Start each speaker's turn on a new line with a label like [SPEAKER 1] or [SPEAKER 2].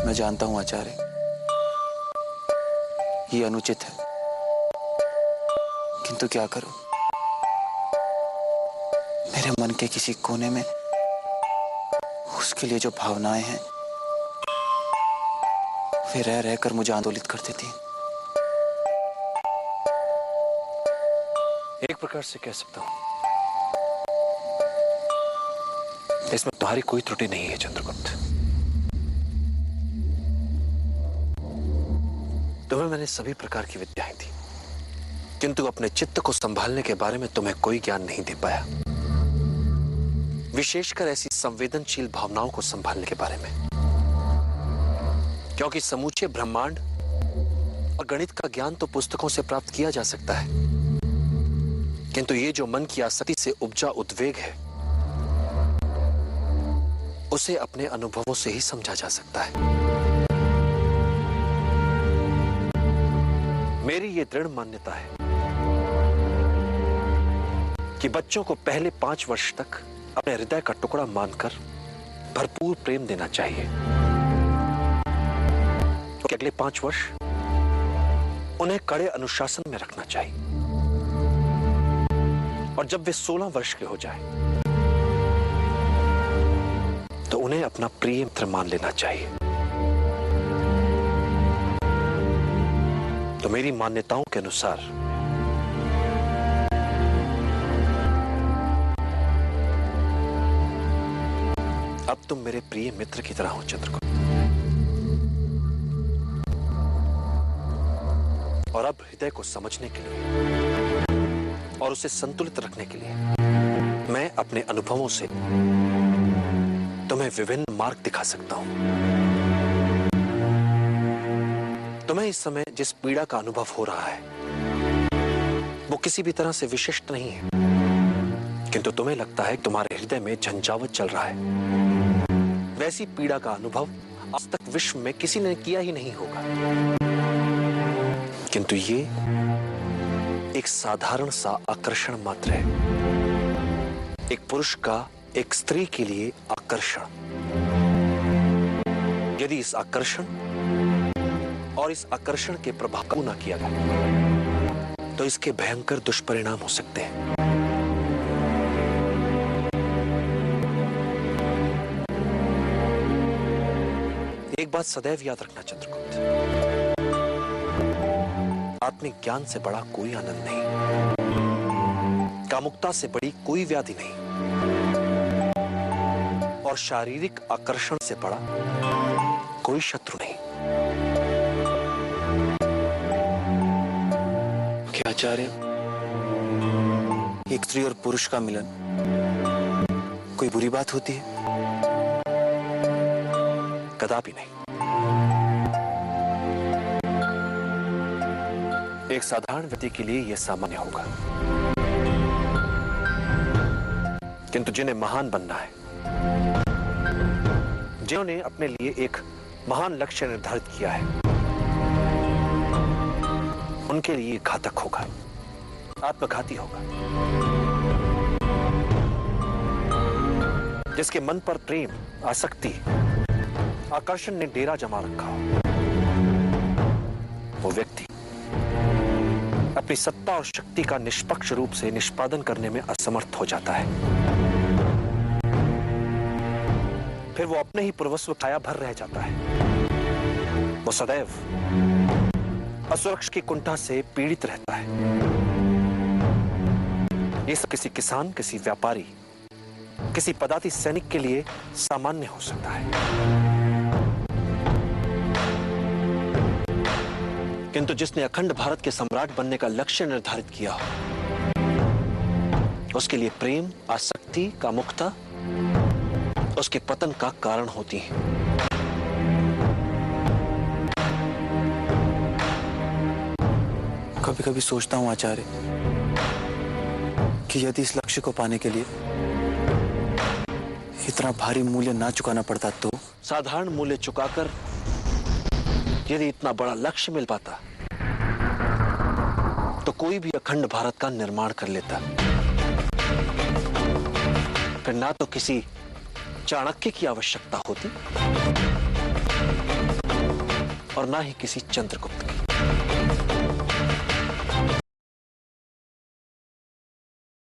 [SPEAKER 1] मैं जानता हूं आचार्य, ये अनुचित है, किंतु क्या करूं? मेरे मन के किसी कोने में उसके लिए जो भावनाएं हैं वे रह रहकर मुझे आंदोलित कर देती हैं।
[SPEAKER 2] एक प्रकार से कह सकता हूं इसमें तुम्हारी कोई त्रुटि नहीं है चंद्रगुप्त। तुम्हें मैंने सभी प्रकार की विद्याएं दी, किंतु अपने चित्त को संभालने के बारे में तुम्हें कोई ज्ञान नहीं दे पाया, विशेषकर ऐसी संवेदनशील भावनाओं को संभालने के बारे में। क्योंकि समूचे ब्रह्मांड और गणित का ज्ञान तो पुस्तकों से प्राप्त किया जा सकता है, किंतु ये जो मन की आसक्ति से उपजा उद्वेग है उसे अपने अनुभवों से ही समझा जा सकता है। मेरी ये दृढ़ मान्यता है कि बच्चों को पहले 5 वर्ष तक अपने हृदय का टुकड़ा मानकर भरपूर प्रेम देना चाहिए, क्योंकि अगले 5 वर्ष उन्हें कड़े अनुशासन में रखना चाहिए, और जब वे 16 वर्ष के हो जाए तो उन्हें अपना प्रिय मित्र मान लेना चाहिए। तो मेरी मान्यताओं के अनुसार अब तुम मेरे प्रिय मित्र की तरह हो चंद्रगुप्त, और अब हृदय को समझने के लिए और उसे संतुलित रखने के लिए मैं अपने अनुभवों से तुम्हें विभिन्न मार्ग दिखा सकता हूं। तुम्हें इस समय जिस पीड़ा का अनुभव हो रहा है वो किसी भी तरह से विशिष्ट नहीं है, किंतु तुम्हें लगता है कि तुम्हारे हृदय में झंझावात चल रहा है। वैसी पीड़ा का अनुभव आज तक विश्व में किसी ने किया ही नहीं होगा, किंतु ये एक साधारण सा आकर्षण मात्र है, एक पुरुष का एक स्त्री के लिए आकर्षण। यदि इस आकर्षण और इस आकर्षण के प्रभाव को न किया गया तो इसके भयंकर दुष्परिणाम हो सकते हैं। एक बात सदैव याद रखना चंद्रगुप्त, आत्मिक ज्ञान से बड़ा कोई आनंद नहीं, कामुकता से बड़ी कोई व्याधि नहीं, और शारीरिक आकर्षण से बड़ा कोई शत्रु नहीं।
[SPEAKER 1] क्या आचार्य, एक स्त्री और पुरुष का मिलन कोई बुरी बात होती है?
[SPEAKER 2] कदापि नहीं। एक साधारण व्यक्ति के लिए यह सामान्य होगा, किंतु जिन्हें महान बनना है, जिन्होंने अपने लिए एक महान लक्ष्य निर्धारित किया है, उनके लिए घातक होगा, आत्मघाती होगा। जिसके मन पर प्रेम, आसक्ति, आकर्षण ने डेरा जमा रखा हो, वो व्यक्ति अपनी सत्ता और शक्ति का निष्पक्ष रूप से निष्पादन करने में असमर्थ हो जाता है। फिर वो अपने ही पूर्वस्व काया भर रह जाता है। वो सदैव असुरक्षा की कुंठा से पीड़ित रहता है। ये सब किसी किसान, किसी व्यापारी, किसी पदाति सैनिक के लिए सामान्य हो सकता है, किंतु जिसने अखंड भारत के सम्राट बनने का लक्ष्य निर्धारित किया हो, उसके लिए प्रेम, आसक्ति, कामुकता उसके पतन का कारण होती है।
[SPEAKER 1] कभी कभी सोचता हूं आचार्य कि यदि इस लक्ष्य को पाने के लिए इतना भारी मूल्य ना चुकाना पड़ता तो।
[SPEAKER 2] साधारण मूल्य चुकाकर यदि इतना बड़ा लक्ष्य मिल पाता तो कोई भी अखंड भारत का निर्माण कर लेता। फिर ना तो किसी चाणक्य की आवश्यकता होती और ना ही किसी चंद्रगुप्त की।